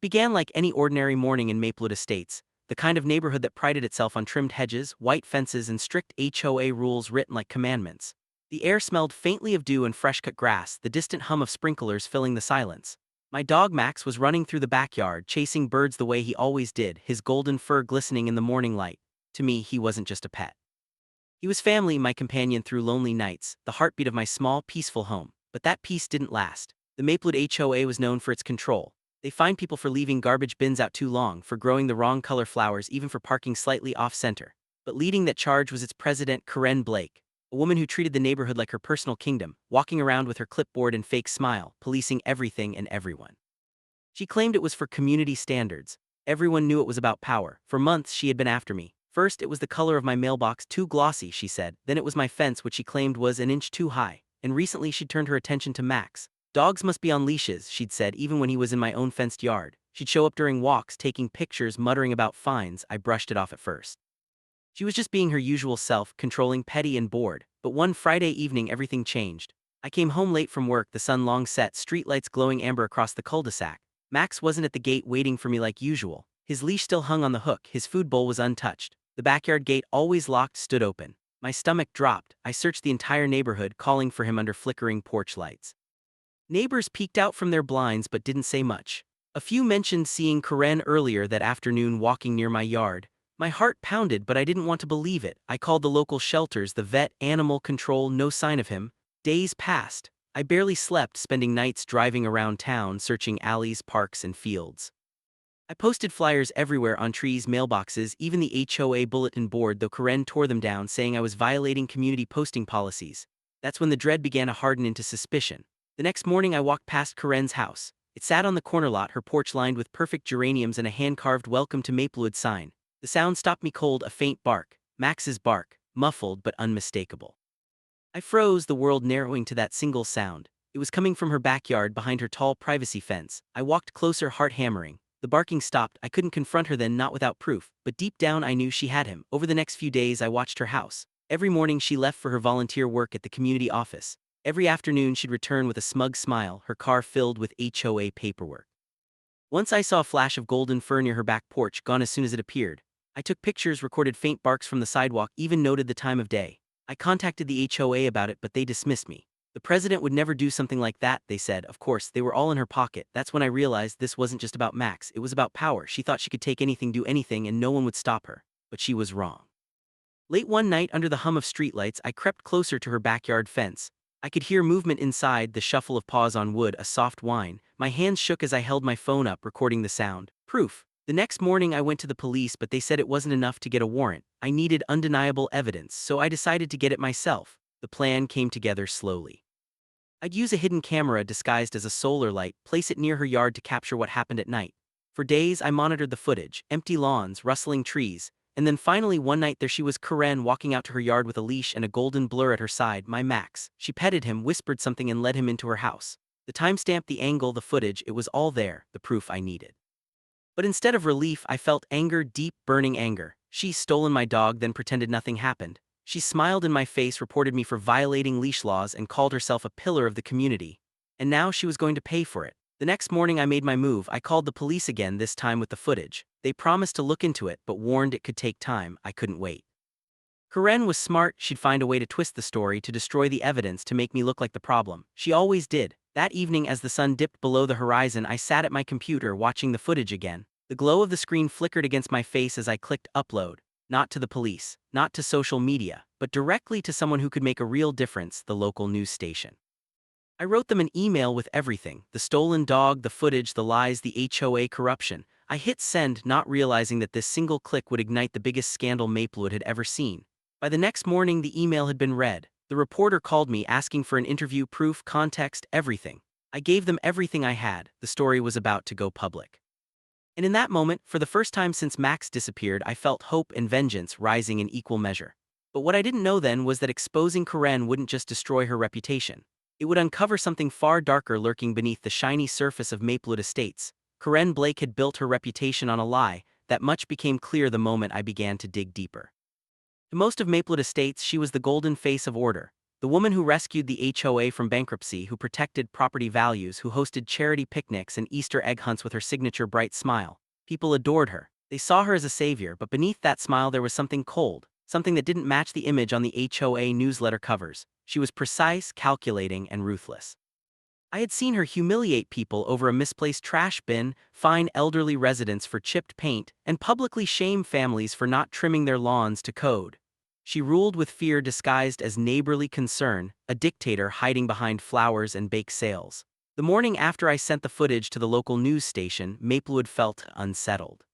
began like any ordinary morning in Maplewood Estates, the kind of neighborhood that prided itself on trimmed hedges, white fences, and strict HOA rules written like commandments. The air smelled faintly of dew and fresh-cut grass, the distant hum of sprinklers filling the silence. My dog Max was running through the backyard, chasing birds the way he always did, his golden fur glistening in the morning light. To me, he wasn't just a pet. He was family, my companion through lonely nights, the heartbeat of my small, peaceful home. But that peace didn't last. The Maplewood HOA was known for its control. They fined people for leaving garbage bins out too long, for growing the wrong color flowers, even for parking slightly off-center. But leading that charge was its president, Karen Blake, a woman who treated the neighborhood like her personal kingdom, walking around with her clipboard and fake smile, policing everything and everyone. She claimed it was for community standards. Everyone knew it was about power. For months she had been after me. First, it was the color of my mailbox, too glossy, she said. Then it was my fence, which she claimed was an inch too high. And recently she'd turned her attention to Max. Dogs must be on leashes, she'd said, even when he was in my own fenced yard. She'd show up during walks, taking pictures, muttering about fines. I brushed it off at first. She was just being her usual self, controlling, petty, and bored. But one Friday evening everything changed. I came home late from work, the sun long set, streetlights glowing amber across the cul-de-sac. Max wasn't at the gate waiting for me like usual. His leash still hung on the hook, his food bowl was untouched. The backyard gate, always locked, stood open. My stomach dropped. I searched the entire neighborhood, calling for him under flickering porch lights. Neighbors peeked out from their blinds but didn't say much. A few mentioned seeing Karen earlier that afternoon walking near my yard. My heart pounded, but I didn't want to believe it. I called the local shelters, the vet, animal control, no sign of him. Days passed. I barely slept, spending nights driving around town, searching alleys, parks, and fields. I posted flyers everywhere, on trees, mailboxes, even the HOA bulletin board, though Karen tore them down, saying I was violating community posting policies. That's when the dread began to harden into suspicion. The next morning I walked past Karen's house. It sat on the corner lot, her porch lined with perfect geraniums and a hand-carved "Welcome to Maplewood" sign. The sound stopped me cold, a faint bark. Max's bark, muffled but unmistakable. I froze, the world narrowing to that single sound. It was coming from her backyard, behind her tall privacy fence. I walked closer, heart hammering. The barking stopped. I couldn't confront her then, not without proof, but deep down I knew she had him. Over the next few days I watched her house. Every morning she left for her volunteer work at the community office. Every afternoon she'd return with a smug smile, her car filled with HOA paperwork. Once I saw a flash of golden fur near her back porch, gone as soon as it appeared. I took pictures, recorded faint barks from the sidewalk, even noted the time of day. I contacted the HOA about it, but they dismissed me. The president would never do something like that, they said. Of course, they were all in her pocket. That's when I realized this wasn't just about Max, it was about power. She thought she could take anything, do anything, and no one would stop her. But she was wrong. Late one night, under the hum of streetlights, I crept closer to her backyard fence. I could hear movement inside, the shuffle of paws on wood, a soft whine. My hands shook as I held my phone up, recording the sound. Proof. The next morning I went to the police, but they said it wasn't enough to get a warrant. I needed undeniable evidence, so I decided to get it myself. The plan came together slowly. I'd use a hidden camera disguised as a solar light, place it near her yard to capture what happened at night. For days I monitored the footage, empty lawns, rustling trees, and then finally one night there she was, Karen, walking out to her yard with a leash and a golden blur at her side, my Max. She petted him, whispered something, and led him into her house. The timestamp, the angle, the footage, it was all there, the proof I needed. But instead of relief, I felt anger, deep, burning anger. She's stolen my dog, then pretended nothing happened. She smiled in my face, reported me for violating leash laws, and called herself a pillar of the community. And now she was going to pay for it. The next morning I made my move. I called the police again, this time with the footage. They promised to look into it, but warned it could take time. I couldn't wait. Karen was smart. She'd find a way to twist the story, to destroy the evidence, to make me look like the problem. She always did. That evening, as the sun dipped below the horizon, I sat at my computer watching the footage again. The glow of the screen flickered against my face as I clicked upload. Not to the police, not to social media, but directly to someone who could make a real difference, the local news station. I wrote them an email with everything: the stolen dog, the footage, the lies, the HOA corruption. I hit send, not realizing that this single click would ignite the biggest scandal Maplewood had ever seen. By the next morning the email had been read. The reporter called me, asking for an interview, proof, context, everything. I gave them everything I had. The story was about to go public. And in that moment, for the first time since Max disappeared, I felt hope and vengeance rising in equal measure. But what I didn't know then was that exposing Karen wouldn't just destroy her reputation. It would uncover something far darker lurking beneath the shiny surface of Maplewood Estates. Karen Blake had built her reputation on a lie. That much became clear the moment I began to dig deeper. To most of Maplewood Estates, she was the golden face of order, The woman who rescued the HOA from bankruptcy, who protected property values, who hosted charity picnics and Easter egg hunts with her signature bright smile. People adored her. They saw her as a savior, but beneath that smile there was something cold, something that didn't match the image on the HOA newsletter covers. She was precise, calculating, and ruthless. I had seen her humiliate people over a misplaced trash bin, fine elderly residents for chipped paint, and publicly shame families for not trimming their lawns to code. She ruled with fear disguised as neighborly concern, a dictator hiding behind flowers and bake sales. The morning after I sent the footage to the local news station, Maplewood felt unsettled.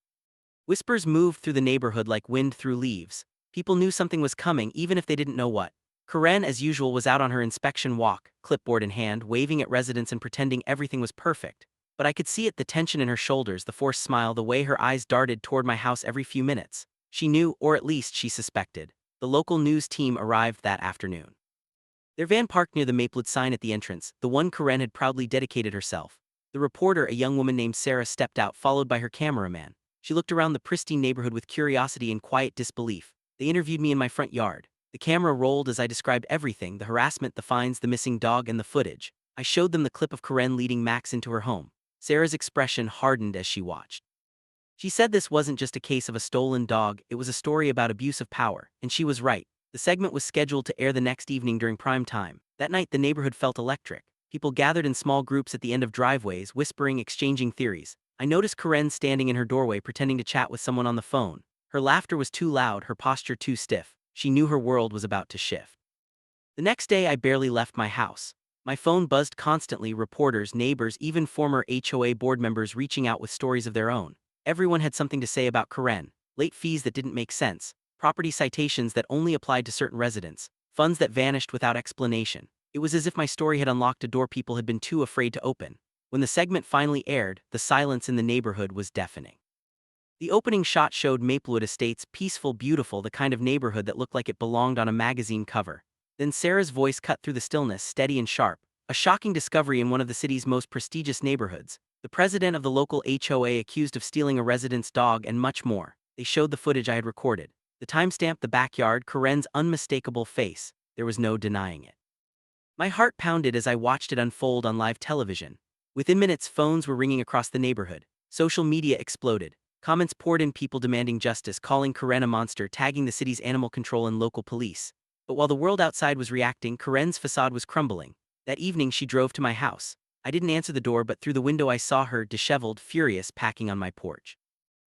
Whispers moved through the neighborhood like wind through leaves. People knew something was coming, even if they didn't know what. Karen, as usual, was out on her inspection walk, clipboard in hand, waving at residents and pretending everything was perfect. But I could see it, the tension in her shoulders, the forced smile, the way her eyes darted toward my house every few minutes. She knew, or at least she suspected. The local news team arrived that afternoon. Their van parked near the Maplewood sign at the entrance, the one Karen had proudly dedicated herself. The reporter, a young woman named Sarah, stepped out, followed by her cameraman. She looked around the pristine neighborhood with curiosity and quiet disbelief. They interviewed me in my front yard. The camera rolled as I described everything: the harassment, the fines, the missing dog, and the footage. I showed them the clip of Karen leading Max into her home. Sarah's expression hardened as she watched. She said this wasn't just a case of a stolen dog, it was a story about abuse of power, and she was right. The segment was scheduled to air the next evening during prime time. That night the neighborhood felt electric. People gathered in small groups at the end of driveways, whispering, exchanging theories. I noticed Karen standing in her doorway pretending to chat with someone on the phone. Her laughter was too loud, her posture too stiff. She knew her world was about to shift. The next day I barely left my house. My phone buzzed constantly, reporters, neighbors, even former HOA board members reaching out with stories of their own. Everyone had something to say about Karen: late fees that didn't make sense, property citations that only applied to certain residents, funds that vanished without explanation. It was as if my story had unlocked a door people had been too afraid to open. When the segment finally aired, the silence in the neighborhood was deafening. The opening shot showed Maplewood Estates, peaceful, beautiful, the kind of neighborhood that looked like it belonged on a magazine cover. Then Sarah's voice cut through the stillness, steady and sharp. A shocking discovery in one of the city's most prestigious neighborhoods. The president of the local HOA accused of stealing a resident's dog, and much more. They showed the footage I had recorded. The timestamp, the backyard, Karen's unmistakable face. There was no denying it. My heart pounded as I watched it unfold on live television. Within minutes, phones were ringing across the neighborhood. Social media exploded. Comments poured in, people demanding justice, calling Karen a monster, tagging the city's animal control and local police. But while the world outside was reacting, Karen's facade was crumbling. That evening she drove to my house. I didn't answer the door, but through the window I saw her, disheveled, furious, packing on my porch.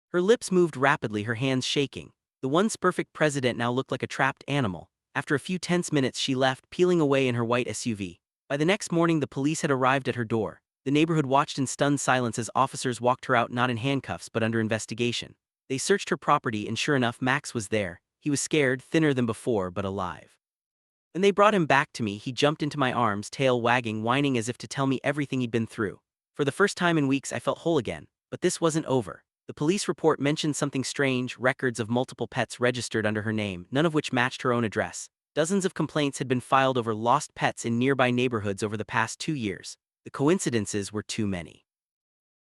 Her lips moved rapidly, her hands shaking. The once perfect president now looked like a trapped animal. After a few tense minutes she left, peeling away in her white SUV. By the next morning the police had arrived at her door. The neighborhood watched in stunned silence as officers walked her out, not in handcuffs but under investigation. They searched her property, and sure enough, Max was there. He was scared, thinner than before, but alive. When they brought him back to me, he jumped into my arms, tail wagging, whining as if to tell me everything he'd been through. For the first time in weeks I felt whole again. But this wasn't over. The police report mentioned something strange: records of multiple pets registered under her name, none of which matched her own address. Dozens of complaints had been filed over lost pets in nearby neighborhoods over the past 2 years. The coincidences were too many.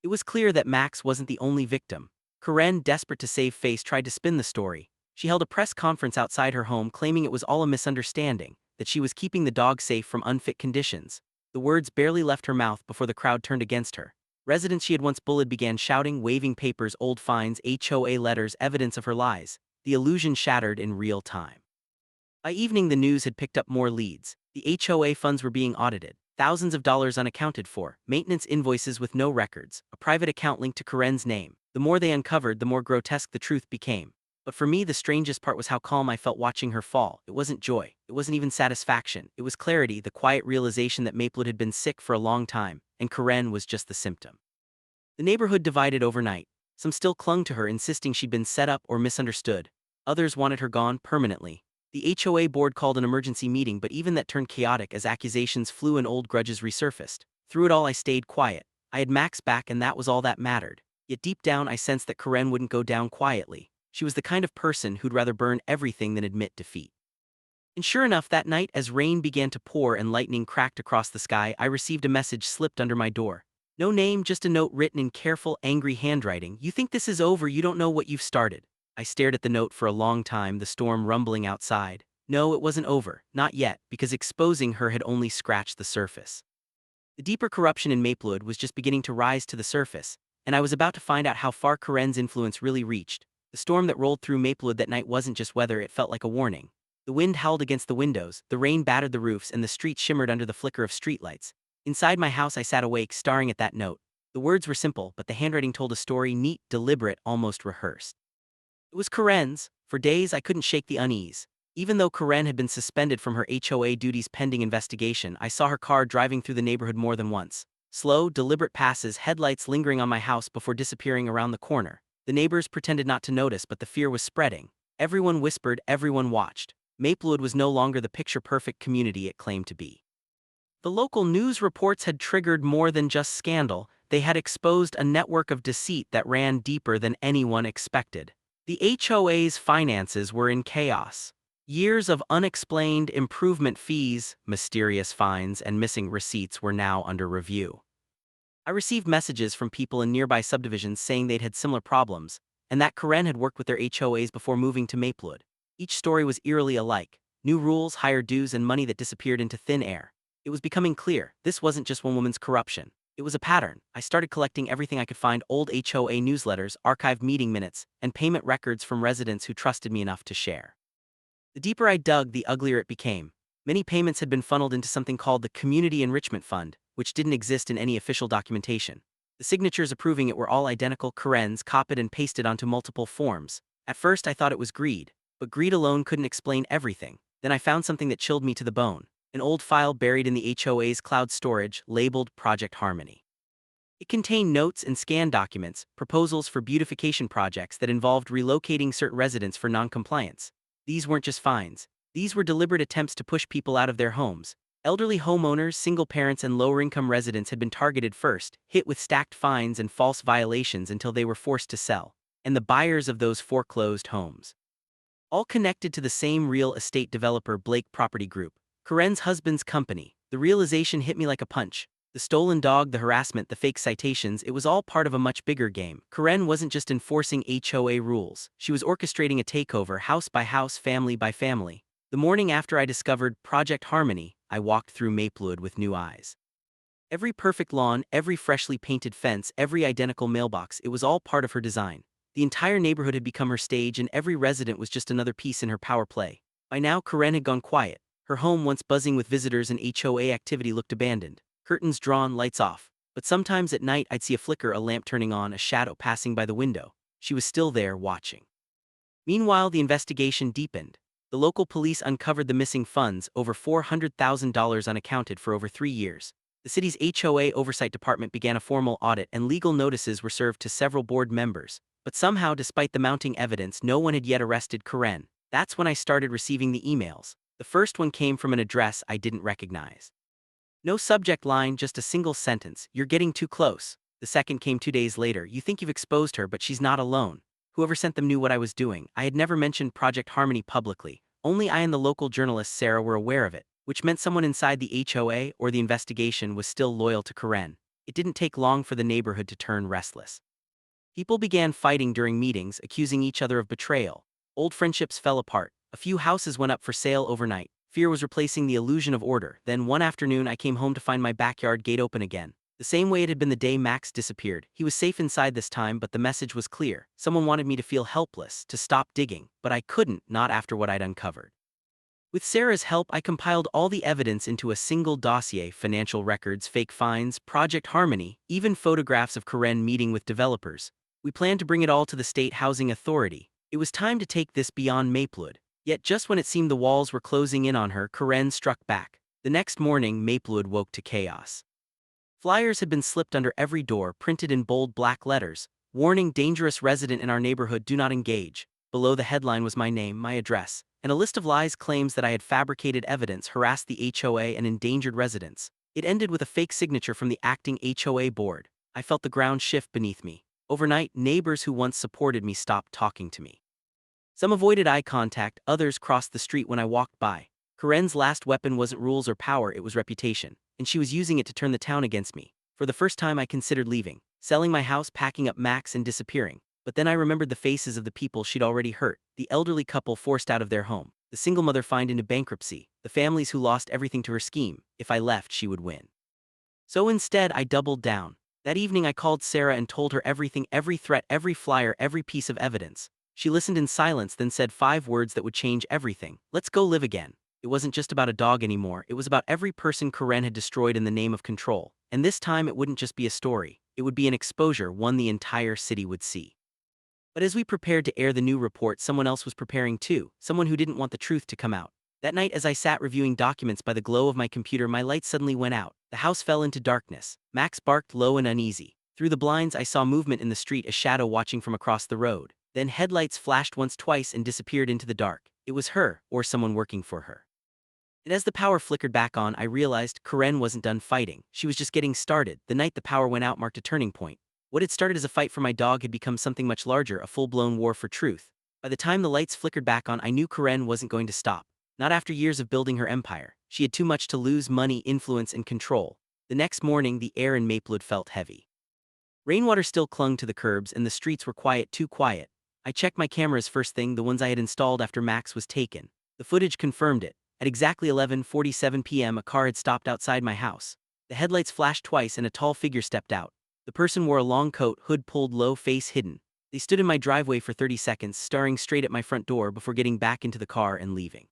It was clear that Max wasn't the only victim. Karen, desperate to save face, tried to spin the story. She held a press conference outside her home, claiming it was all a misunderstanding, that she was keeping the dog safe from unfit conditions. The words barely left her mouth before the crowd turned against her. Residents she had once bullied began shouting, waving papers, old fines, HOA letters, evidence of her lies. The illusion shattered in real time. By evening the news had picked up more leads. The HOA funds were being audited. Thousands of dollars unaccounted for, maintenance invoices with no records, a private account linked to Karen's name. The more they uncovered, the more grotesque the truth became. But for me, the strangest part was how calm I felt watching her fall. It wasn't joy. It wasn't even satisfaction. It was clarity, the quiet realization that Maplewood had been sick for a long time, and Karen was just the symptom. The neighborhood divided overnight. Some still clung to her, insisting she'd been set up or misunderstood. Others wanted her gone permanently. The HOA board called an emergency meeting, but even that turned chaotic as accusations flew and old grudges resurfaced. Through it all I stayed quiet. I had Max back, and that was all that mattered. Yet deep down I sensed that Karen wouldn't go down quietly. She was the kind of person who'd rather burn everything than admit defeat. And sure enough, that night, as rain began to pour and lightning cracked across the sky, I received a message slipped under my door. No name, just a note written in careful, angry handwriting. "You think this is over, you don't know what you've started." I stared at the note for a long time, the storm rumbling outside. No, it wasn't over, not yet, because exposing her had only scratched the surface. The deeper corruption in Maplewood was just beginning to rise to the surface, and I was about to find out how far Karen's influence really reached. The storm that rolled through Maplewood that night wasn't just weather, it felt like a warning. The wind howled against the windows, the rain battered the roofs, and the streets shimmered under the flicker of streetlights. Inside my house, I sat awake, staring at that note. The words were simple, but the handwriting told a story, neat, deliberate, almost rehearsed. It was Karen's. For days, I couldn't shake the unease. Even though Karen had been suspended from her HOA duties pending investigation, I saw her car driving through the neighborhood more than once. Slow, deliberate passes, headlights lingering on my house before disappearing around the corner. The neighbors pretended not to notice, but the fear was spreading. Everyone whispered, everyone watched. Maplewood was no longer the picture-perfect community it claimed to be. The local news reports had triggered more than just scandal. They had exposed a network of deceit that ran deeper than anyone expected. The HOA's finances were in chaos. Years of unexplained improvement fees, mysterious fines, and missing receipts were now under review. I received messages from people in nearby subdivisions saying they'd had similar problems, and that Karen had worked with their HOAs before moving to Maplewood. Each story was eerily alike: new rules, higher dues, and money that disappeared into thin air. It was becoming clear, this wasn't just one woman's corruption. It was a pattern. I started collecting everything I could find: old HOA newsletters, archived meeting minutes, and payment records from residents who trusted me enough to share. The deeper I dug, the uglier it became. Many payments had been funneled into something called the Community Enrichment Fund, which didn't exist in any official documentation. The signatures approving it were all identical, Karen's, copied and pasted onto multiple forms. At first I thought it was greed, but greed alone couldn't explain everything. Then I found something that chilled me to the bone: an old file buried in the HOA's cloud storage, labeled Project Harmony. It contained notes and scanned documents, proposals for beautification projects that involved relocating certain residents for non-compliance. These weren't just fines. These were deliberate attempts to push people out of their homes. Elderly homeowners, single parents, and lower-income residents had been targeted first, hit with stacked fines and false violations until they were forced to sell, and the buyers of those foreclosed homes. All connected to the same real estate developer, Blake Property Group, Karen's husband's company. The realization hit me like a punch. The stolen dog, the harassment, the fake citations, it was all part of a much bigger game. Karen wasn't just enforcing HOA rules, she was orchestrating a takeover, house by house, family by family. The morning after I discovered Project Harmony, I walked through Maplewood with new eyes. Every perfect lawn, every freshly painted fence, every identical mailbox, it was all part of her design. The entire neighborhood had become her stage, and every resident was just another piece in her power play. By now, Karen had gone quiet. Her home, once buzzing with visitors and HOA activity, looked abandoned. Curtains drawn, lights off. But sometimes at night I'd see a flicker, a lamp turning on, a shadow passing by the window. She was still there, watching. Meanwhile, the investigation deepened. The local police uncovered the missing funds, over $400,000 unaccounted for over 3 years. The city's HOA oversight department began a formal audit, and legal notices were served to several board members. But somehow, despite the mounting evidence, no one had yet arrested Karen. That's when I started receiving the emails. The first one came from an address I didn't recognize. No subject line, just a single sentence: "You're getting too close." The second came 2 days later: "You think you've exposed her, but she's not alone." Whoever sent them knew what I was doing. I had never mentioned Project Harmony publicly. Only I and the local journalist Sarah were aware of it, which meant someone inside the HOA or the investigation was still loyal to Karen. It didn't take long for the neighborhood to turn restless. People began fighting during meetings, accusing each other of betrayal. Old friendships fell apart. A few houses went up for sale overnight. Fear was replacing the illusion of order. Then one afternoon I came home to find my backyard gate open again. The same way it had been the day Max disappeared. He was safe inside this time, but the message was clear. Someone wanted me to feel helpless, to stop digging, but I couldn't, not after what I'd uncovered. With Sarah's help, I compiled all the evidence into a single dossier: financial records, fake fines, Project Harmony, even photographs of Karen meeting with developers. We planned to bring it all to the State Housing Authority. It was time to take this beyond Maplewood. Yet just when it seemed the walls were closing in on her, Karen struck back. The next morning, Maplewood woke to chaos. Flyers had been slipped under every door, printed in bold black letters: "Warning, dangerous resident in our neighborhood, do not engage." Below the headline was my name, my address, and a list of lies, claims that I had fabricated evidence, harassed the HOA, and endangered residents. It ended with a fake signature from the acting HOA board. I felt the ground shift beneath me. Overnight, neighbors who once supported me stopped talking to me. Some avoided eye contact, others crossed the street when I walked by. Karen's last weapon wasn't rules or power, it was reputation, and she was using it to turn the town against me. For the first time I considered leaving, selling my house, packing up Max, and disappearing. But then I remembered the faces of the people she'd already hurt, the elderly couple forced out of their home, the single mother fined into bankruptcy, the families who lost everything to her scheme. If I left, she would win. So instead, I doubled down. That evening I called Sarah and told her everything, every threat, every flyer, every piece of evidence. She listened in silence, then said 5 words that would change everything. Let's go live again. It wasn't just about a dog anymore, it was about every person Karen had destroyed in the name of control. And this time it wouldn't just be a story, it would be an exposure, one the entire city would see. But as we prepared to air the new report, someone else was preparing too, someone who didn't want the truth to come out. That night, as I sat reviewing documents by the glow of my computer, my light suddenly went out. The house fell into darkness. Max barked low and uneasy. Through the blinds, I saw movement in the street, a shadow watching from across the road. Then headlights flashed once, twice, and disappeared into the dark. It was her, or someone working for her. And as the power flickered back on, I realized Karen wasn't done fighting. She was just getting started. The night the power went out marked a turning point. What had started as a fight for my dog had become something much larger, a full-blown war for truth. By the time the lights flickered back on, I knew Karen wasn't going to stop. Not after years of building her empire. She had too much to lose: money, influence, and control. The next morning, the air in Maplewood felt heavy. Rainwater still clung to the curbs, and the streets were quiet, too quiet. I checked my cameras first thing, the ones I had installed after Max was taken. The footage confirmed it. At exactly 11:47 p.m., a car had stopped outside my house. The headlights flashed twice, and a tall figure stepped out. The person wore a long coat, hood pulled low, face hidden. They stood in my driveway for 30 seconds, staring straight at my front door before getting back into the car and leaving.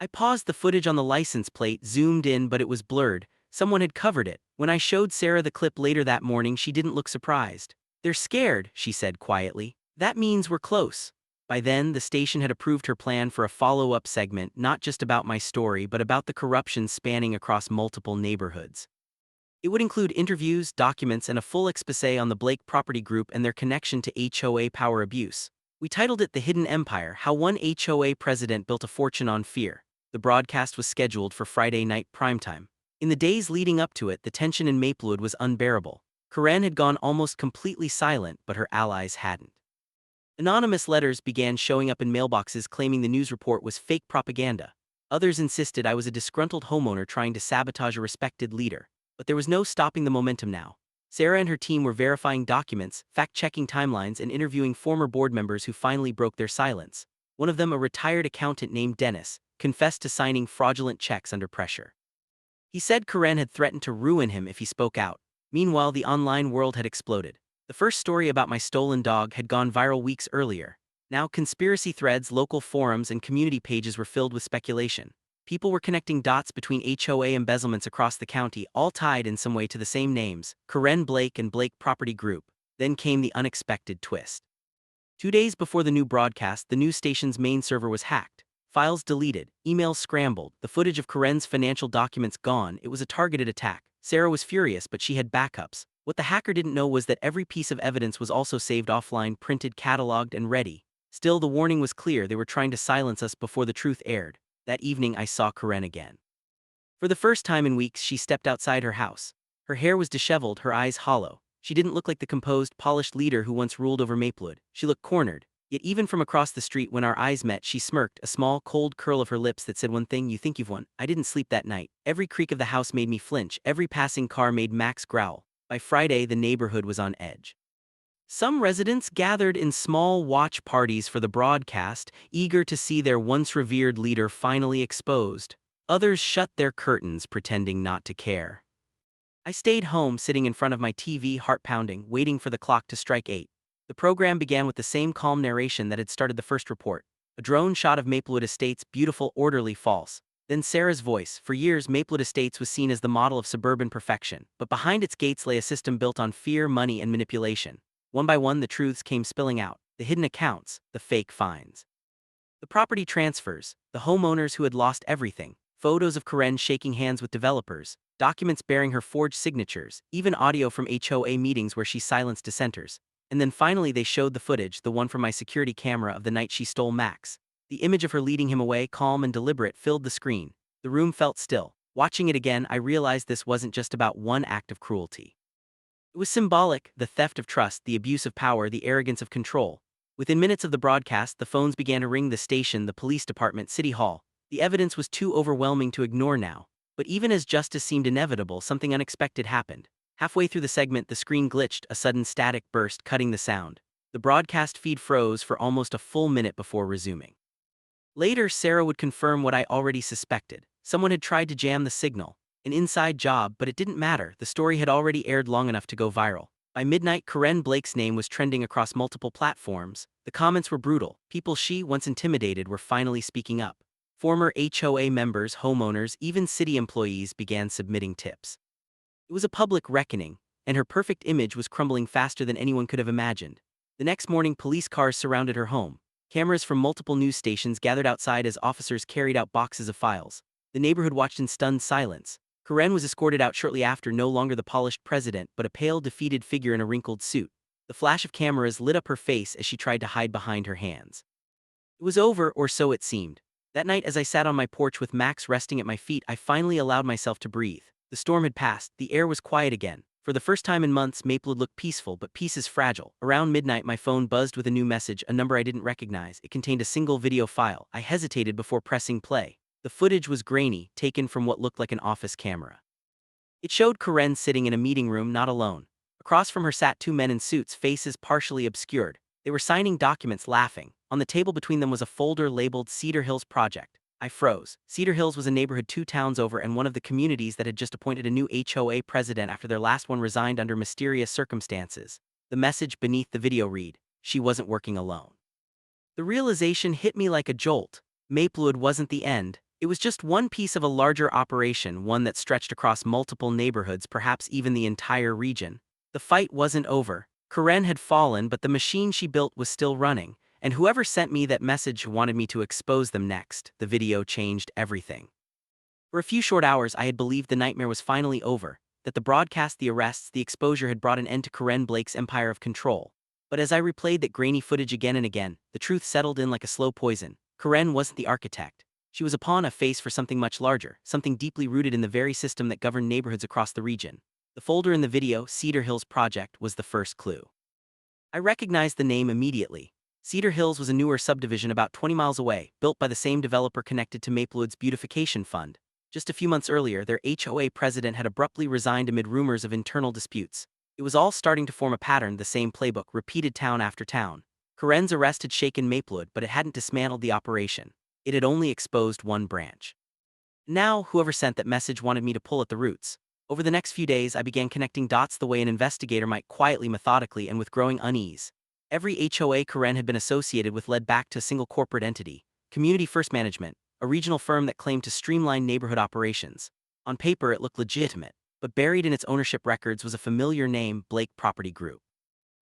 I paused the footage on the license plate, zoomed in, but it was blurred. Someone had covered it. When I showed Sarah the clip later that morning, she didn't look surprised. "They're scared," she said quietly. "That means we're close." By then, the station had approved her plan for a follow-up segment, not just about my story, but about the corruption spanning across multiple neighborhoods. It would include interviews, documents, and a full exposé on the Blake Property Group and their connection to HOA power abuse. We titled it The Hidden Empire: How One HOA President Built a Fortune on Fear. The broadcast was scheduled for Friday night primetime. In the days leading up to it, the tension in Maplewood was unbearable. Karen had gone almost completely silent, but her allies hadn't. Anonymous letters began showing up in mailboxes claiming the news report was fake propaganda. Others insisted I was a disgruntled homeowner trying to sabotage a respected leader. But there was no stopping the momentum now. Sarah and her team were verifying documents, fact-checking timelines, and interviewing former board members who finally broke their silence. One of them, a retired accountant named Dennis, confessed to signing fraudulent checks under pressure. He said Karen had threatened to ruin him if he spoke out. Meanwhile, the online world had exploded. The first story about my stolen dog had gone viral weeks earlier. Now conspiracy threads, local forums, and community pages were filled with speculation. People were connecting dots between HOA embezzlements across the county, all tied in some way to the same names, Karen Blake and Blake Property Group. Then came the unexpected twist. 2 days before the new broadcast, the news station's main server was hacked. Files deleted, emails scrambled, the footage of Karen's financial documents gone. It was a targeted attack. Sarah was furious, but she had backups. What the hacker didn't know was that every piece of evidence was also saved offline, printed, cataloged, and ready. Still, the warning was clear: they were trying to silence us before the truth aired. That evening, I saw Karen again. For the first time in weeks, she stepped outside her house. Her hair was disheveled, her eyes hollow. She didn't look like the composed, polished leader who once ruled over Maplewood. She looked cornered. Yet even from across the street, when our eyes met, she smirked, a small, cold curl of her lips that said one thing: "You think you've won." I didn't sleep that night. Every creak of the house made me flinch. Every passing car made Max growl. By Friday, the neighborhood was on edge. Some residents gathered in small watch parties for the broadcast, eager to see their once revered leader finally exposed. Others shut their curtains, pretending not to care. I stayed home, sitting in front of my TV, heart pounding, waiting for the clock to strike 8. The program began with the same calm narration that had started the first report. A drone shot of Maplewood Estates, beautiful, orderly, false. Then Sarah's voice. For years, Maplewood Estates was seen as the model of suburban perfection, but behind its gates lay a system built on fear, money, and manipulation. One by one, the truths came spilling out: the hidden accounts, the fake fines, the property transfers, the homeowners who had lost everything, photos of Karen shaking hands with developers, documents bearing her forged signatures, even audio from HOA meetings where she silenced dissenters. And then finally they showed the footage, the one from my security camera, of the night she stole Max. The image of her leading him away, calm and deliberate, filled the screen. The room felt still. Watching it again, I realized this wasn't just about one act of cruelty. It was symbolic: the theft of trust, the abuse of power, the arrogance of control. Within minutes of the broadcast, the phones began to ring: the station, the police department, City Hall. The evidence was too overwhelming to ignore now. But even as justice seemed inevitable, something unexpected happened. Halfway through the segment, the screen glitched, a sudden static burst cutting the sound. The broadcast feed froze for almost a full minute before resuming. Later, Sarah would confirm what I already suspected. Someone had tried to jam the signal. An inside job, but it didn't matter. The story had already aired long enough to go viral. By midnight, Karen Blake's name was trending across multiple platforms. The comments were brutal. People she once intimidated were finally speaking up. Former HOA members, homeowners, even city employees began submitting tips. It was a public reckoning, and her perfect image was crumbling faster than anyone could have imagined. The next morning, police cars surrounded her home. Cameras from multiple news stations gathered outside as officers carried out boxes of files. The neighborhood watched in stunned silence. Karen was escorted out shortly after, no longer the polished president, but a pale, defeated figure in a wrinkled suit. The flash of cameras lit up her face as she tried to hide behind her hands. It was over, or so it seemed. That night, as I sat on my porch with Max resting at my feet, I finally allowed myself to breathe. The storm had passed, the air was quiet again. For the first time in months, Maplewood looked peaceful, but peace is fragile. Around midnight, my phone buzzed with a new message, a number I didn't recognize. It contained a single video file. I hesitated before pressing play. The footage was grainy, taken from what looked like an office camera. It showed Karen sitting in a meeting room, not alone. Across from her sat two men in suits, faces partially obscured. They were signing documents, laughing. On the table between them was a folder labeled Cedar Hills Project. I froze. Cedar Hills was a neighborhood 2 towns over and one of the communities that had just appointed a new HOA president after their last one resigned under mysterious circumstances. The message beneath the video read, "She wasn't working alone." The realization hit me like a jolt. Maplewood wasn't the end. It was just one piece of a larger operation, one that stretched across multiple neighborhoods, perhaps even the entire region. The fight wasn't over. Karen had fallen, but the machine she built was still running. And whoever sent me that message wanted me to expose them next. The video changed everything. For a few short hours, I had believed the nightmare was finally over, that the broadcast, the arrests, the exposure had brought an end to Karen Blake's empire of control. But as I replayed that grainy footage again and again, the truth settled in like a slow poison. Karen wasn't the architect. She was a pawn, a face for something much larger, something deeply rooted in the very system that governed neighborhoods across the region. The folder in the video, Cedar Hills Project, was the first clue. I recognized the name immediately. Cedar Hills was a newer subdivision about 20 miles away, built by the same developer connected to Maplewood's beautification fund. Just a few months earlier, their HOA president had abruptly resigned amid rumors of internal disputes. It was all starting to form a pattern, the same playbook, repeated town after town. Karen's arrest had shaken Maplewood, but it hadn't dismantled the operation. It had only exposed one branch. Now, whoever sent that message wanted me to pull at the roots. Over the next few days, I began connecting dots the way an investigator might, quietly, methodically, and with growing unease. Every HOA Karen had been associated with led back to a single corporate entity, Community First Management, a regional firm that claimed to streamline neighborhood operations. On paper, it looked legitimate, but buried in its ownership records was a familiar name, Blake Property Group.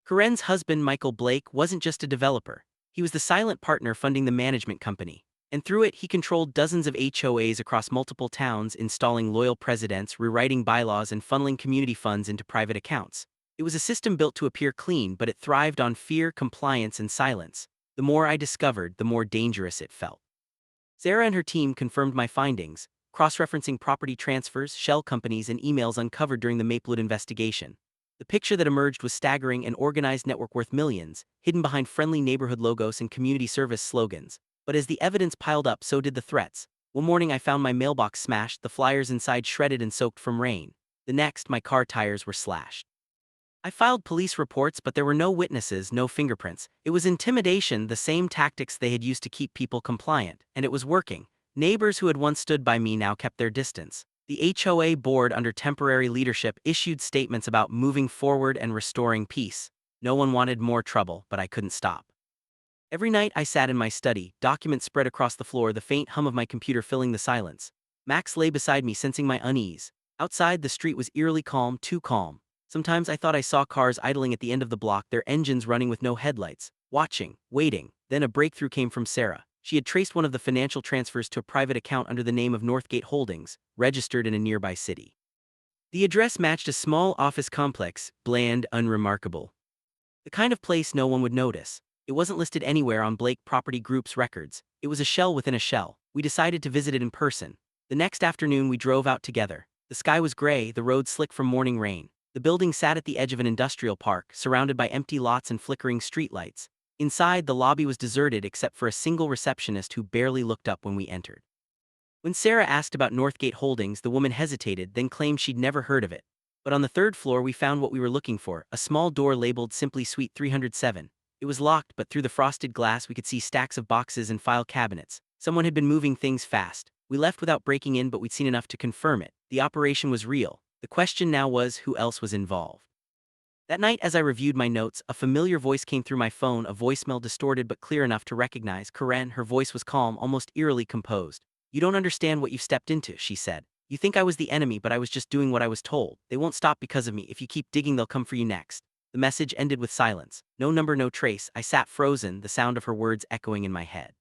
Karen's husband, Michael Blake, wasn't just a developer. He was the silent partner funding the management company. And through it, he controlled dozens of HOAs across multiple towns, installing loyal presidents, rewriting bylaws, and funneling community funds into private accounts. It was a system built to appear clean, but it thrived on fear, compliance, and silence. The more I discovered, the more dangerous it felt. Sarah and her team confirmed my findings, cross-referencing property transfers, shell companies, and emails uncovered during the Maplewood investigation. The picture that emerged was staggering: an organized network worth millions, hidden behind friendly neighborhood logos and community service slogans. But as the evidence piled up, so did the threats. One morning, I found my mailbox smashed, the flyers inside shredded and soaked from rain. The next, my car tires were slashed. I filed police reports, but there were no witnesses, no fingerprints. It was intimidation, the same tactics they had used to keep people compliant, and it was working. Neighbors who had once stood by me now kept their distance. The HOA board, under temporary leadership, issued statements about moving forward and restoring peace. No one wanted more trouble, but I couldn't stop. Every night I sat in my study, documents spread across the floor, the faint hum of my computer filling the silence. Max lay beside me, sensing my unease. Outside, the street was eerily calm, too calm. Sometimes I thought I saw cars idling at the end of the block, their engines running with no headlights, watching, waiting. Then a breakthrough came from Sarah. She had traced one of the financial transfers to a private account under the name of Northgate Holdings, registered in a nearby city. The address matched a small office complex, bland, unremarkable. The kind of place no one would notice. It wasn't listed anywhere on Blake Property Group's records. It was a shell within a shell. We decided to visit it in person. The next afternoon, we drove out together. The sky was gray, the road slick from morning rain. The building sat at the edge of an industrial park, surrounded by empty lots and flickering streetlights. Inside, the lobby was deserted except for a single receptionist who barely looked up when we entered. When Sarah asked about Northgate Holdings, the woman hesitated, then claimed she'd never heard of it. But on the third floor, we found what we were looking for, a small door labeled simply Suite 307. It was locked, but through the frosted glass we could see stacks of boxes and file cabinets. Someone had been moving things fast. We left without breaking in, but we'd seen enough to confirm it. The operation was real. The question now was who else was involved. That night, as I reviewed my notes, a familiar voice came through my phone, a voicemail distorted but clear enough to recognize Karen. Her voice was calm, almost eerily composed. "You don't understand what you've stepped into," she said. "You think I was the enemy, but I was just doing what I was told. They won't stop because of me. If you keep digging, they'll come for you next." The message ended with silence. No number, no trace. I sat frozen, the sound of her words echoing in my head.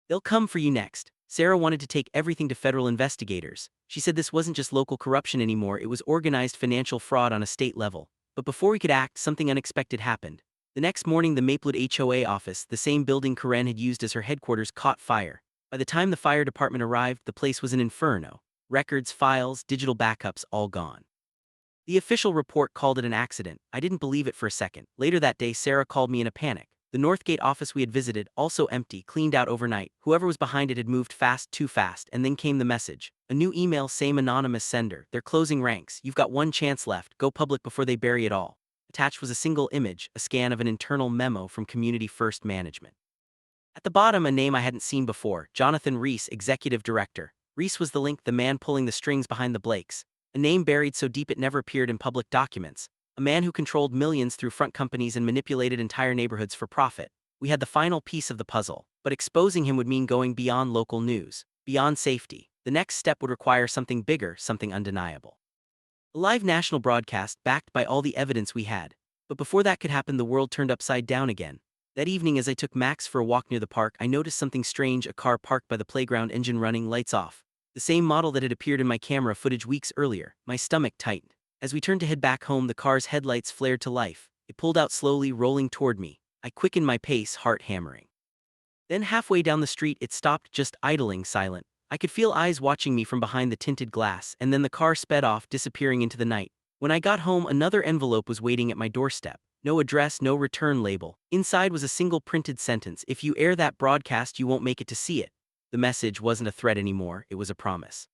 "They'll come for you next." Sarah wanted to take everything to federal investigators. She said this wasn't just local corruption anymore, it was organized financial fraud on a state level. But before we could act, something unexpected happened. The next morning, the Maplewood HOA office, the same building Karen had used as her headquarters, caught fire. By the time the fire department arrived, the place was an inferno. Records, files, digital backups, all gone. The official report called it an accident. I didn't believe it for a second. Later that day, Sarah called me in a panic. The Northgate office we had visited, also empty, cleaned out overnight. Whoever was behind it had moved fast, too fast, and then came the message. A new email, same anonymous sender. "They're closing ranks. You've got one chance left. Go public before they bury it all." Attached was a single image, a scan of an internal memo from Community First Management. At the bottom, a name I hadn't seen before: Jonathan Reese, Executive Director. Reese was the link, the man pulling the strings behind the Blakes. A name buried so deep it never appeared in public documents. A man who controlled millions through front companies and manipulated entire neighborhoods for profit. We had the final piece of the puzzle, but exposing him would mean going beyond local news, beyond safety. The next step would require something bigger, something undeniable. A live national broadcast backed by all the evidence we had. But before that could happen, the world turned upside down again. That evening, as I took Max for a walk near the park, I noticed something strange: a car parked by the playground, engine running, lights off. The same model that had appeared in my camera footage weeks earlier. My stomach tightened. As we turned to head back home, the car's headlights flared to life. It pulled out slowly, rolling toward me. I quickened my pace, heart hammering. Then halfway down the street, it stopped, just idling, silent. I could feel eyes watching me from behind the tinted glass, and then the car sped off, disappearing into the night. When I got home, another envelope was waiting at my doorstep. No address, no return label. Inside was a single printed sentence: "If you air that broadcast, you won't make it to see it." The message wasn't a threat anymore, it was a promise.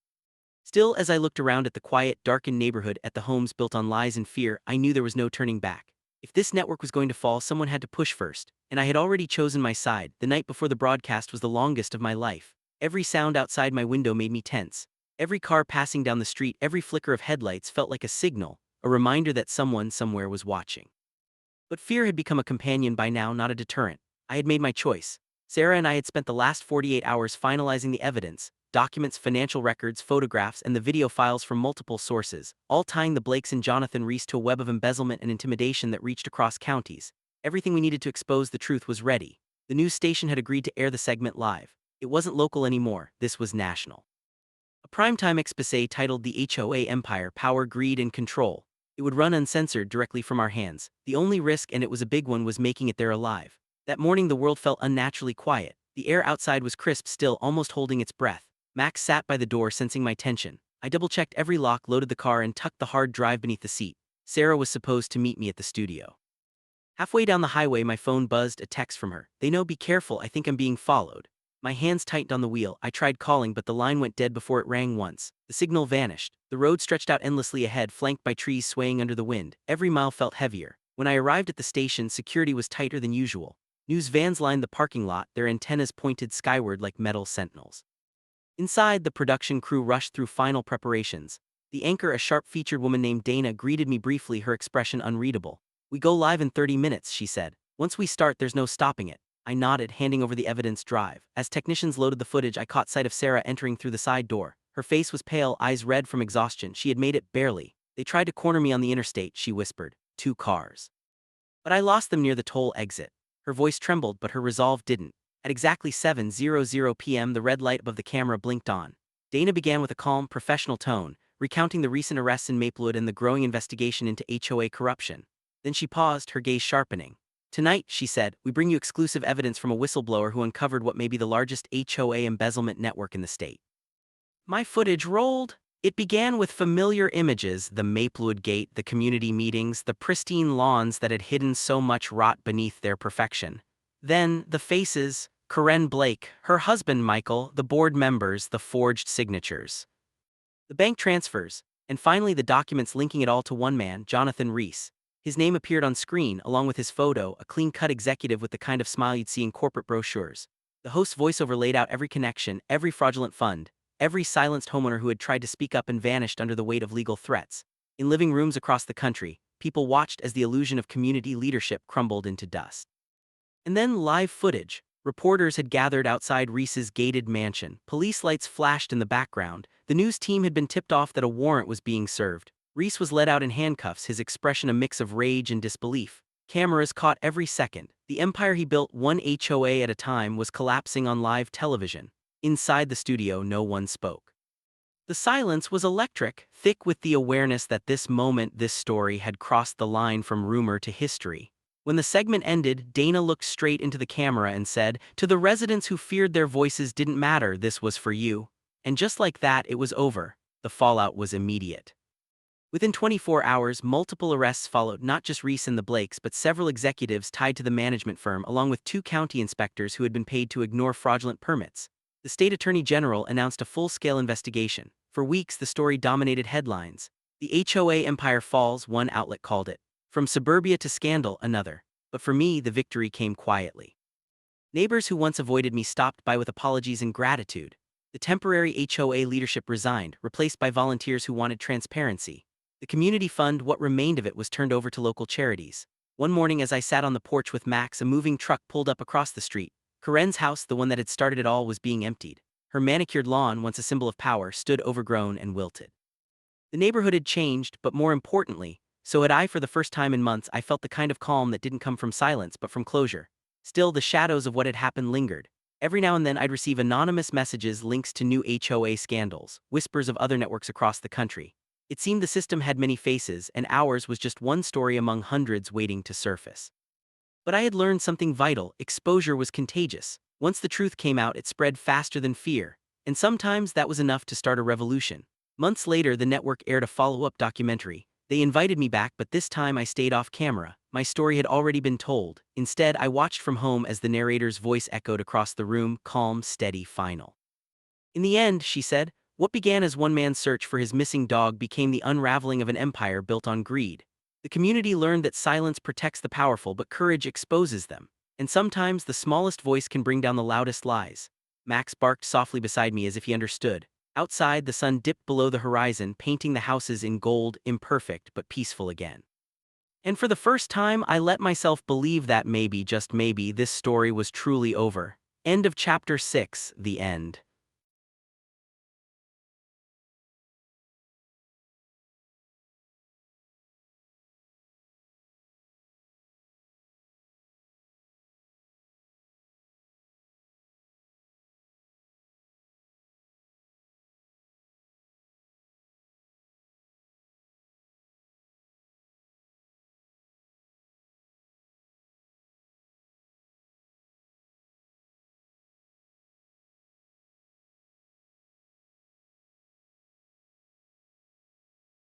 Still, as I looked around at the quiet, darkened neighborhood, at the homes built on lies and fear, I knew there was no turning back. If this network was going to fall, someone had to push first, and I had already chosen my side. The night before the broadcast was the longest of my life. Every sound outside my window made me tense. Every car passing down the street, every flicker of headlights felt like a signal, a reminder that someone somewhere was watching. But fear had become a companion by now, not a deterrent. I had made my choice. Sarah and I had spent the last 48 hours finalizing the evidence: documents, financial records, photographs, and the video files from multiple sources, all tying the Blakes and Jonathan Reese to a web of embezzlement and intimidation that reached across counties. Everything we needed to expose the truth was ready. The news station had agreed to air the segment live. It wasn't local anymore, this was national. A primetime exposé titled "The HOA Empire: Power, Greed, and Control." It would run uncensored, directly from our hands. The only risk, and it was a big one, was making it there alive. That morning the world felt unnaturally quiet. The air outside was crisp still, almost holding its breath. Max sat by the door, sensing my tension. I double-checked every lock, loaded the car, and tucked the hard drive beneath the seat. Sarah was supposed to meet me at the studio. Halfway down the highway, my phone buzzed, a text from her. "They know, be careful, I think I'm being followed." My hands tightened on the wheel. I tried calling, but the line went dead before it rang once. The signal vanished. The road stretched out endlessly ahead, flanked by trees swaying under the wind. Every mile felt heavier. When I arrived at the station, security was tighter than usual. News vans lined the parking lot, their antennas pointed skyward like metal sentinels. Inside, the production crew rushed through final preparations. The anchor, a sharp-featured woman named Dana, greeted me briefly, her expression unreadable. "We go live in 30 minutes, she said. "Once we start, there's no stopping it." I nodded, handing over the evidence drive. As technicians loaded the footage, I caught sight of Sarah entering through the side door. Her face was pale, eyes red from exhaustion. She had made it, barely. "They tried to corner me on the interstate," she whispered. "2 cars. But I lost them near the toll exit." Her voice trembled, but her resolve didn't. At exactly 7:00 p.m., the red light above the camera blinked on. Dana began with a calm, professional tone, recounting the recent arrests in Maplewood and the growing investigation into HOA corruption. Then she paused, her gaze sharpening. "Tonight," she said, "we bring you exclusive evidence from a whistleblower who uncovered what may be the largest HOA embezzlement network in the state." My footage rolled. It began with familiar images: the Maplewood Gate, the community meetings, the pristine lawns that had hidden so much rot beneath their perfection. Then, the faces: Karen Blake, her husband Michael, the board members, the forged signatures, the bank transfers, and finally the documents linking it all to one man, Jonathan Reese. His name appeared on screen, along with his photo, a clean-cut executive with the kind of smile you'd see in corporate brochures. The host's voiceover laid out every connection, every fraudulent fund, every silenced homeowner who had tried to speak up and vanished under the weight of legal threats. In living rooms across the country, people watched as the illusion of community leadership crumbled into dust. And then live footage. Reporters had gathered outside Reese's gated mansion. Police lights flashed in the background. The news team had been tipped off that a warrant was being served. Reese was led out in handcuffs, his expression a mix of rage and disbelief. Cameras caught every second. The empire he built one HOA at a time was collapsing on live television. Inside the studio, no one spoke. The silence was electric, thick with the awareness that this moment, this story, had crossed the line from rumor to history. When the segment ended, Dana looked straight into the camera and said, "To the residents who feared their voices didn't matter, this was for you." And just like that, it was over. The fallout was immediate. Within 24 hours, multiple arrests followed, not just Reese and the Blakes, but several executives tied to the management firm, along with 2 county inspectors who had been paid to ignore fraudulent permits. The state attorney general announced a full-scale investigation. For weeks, the story dominated headlines. The HOA empire falls, one outlet called it. From suburbia to scandal, another. But for me, the victory came quietly. Neighbors who once avoided me stopped by with apologies and gratitude. The temporary HOA leadership resigned, replaced by volunteers who wanted transparency. The community fund, what remained of it, was turned over to local charities. One morning as I sat on the porch with Max, a moving truck pulled up across the street. Karen's house, the one that had started it all, was being emptied. Her manicured lawn, once a symbol of power, stood overgrown and wilted. The neighborhood had changed, but more importantly, so had I. For the first time in months, I felt the kind of calm that didn't come from silence but from closure. Still, the shadows of what had happened lingered. Every now and then I'd receive anonymous messages, links to new HOA scandals, whispers of other networks across the country. It seemed the system had many faces, and ours was just one story among hundreds waiting to surface. But I had learned something vital: exposure was contagious. Once the truth came out, it spread faster than fear. And sometimes that was enough to start a revolution. Months later, the network aired a follow-up documentary. They invited me back, but this time I stayed off camera. My story had already been told. Instead, I watched from home as the narrator's voice echoed across the room, calm, steady, final. "In the end," she said, "what began as one man's search for his missing dog became the unraveling of an empire built on greed. The community learned that silence protects the powerful, but courage exposes them. And sometimes the smallest voice can bring down the loudest lies." Max barked softly beside me as if he understood. Outside, the sun dipped below the horizon, painting the houses in gold, imperfect but peaceful again. And for the first time, I let myself believe that maybe, just maybe, this story was truly over. End of chapter 6, the end.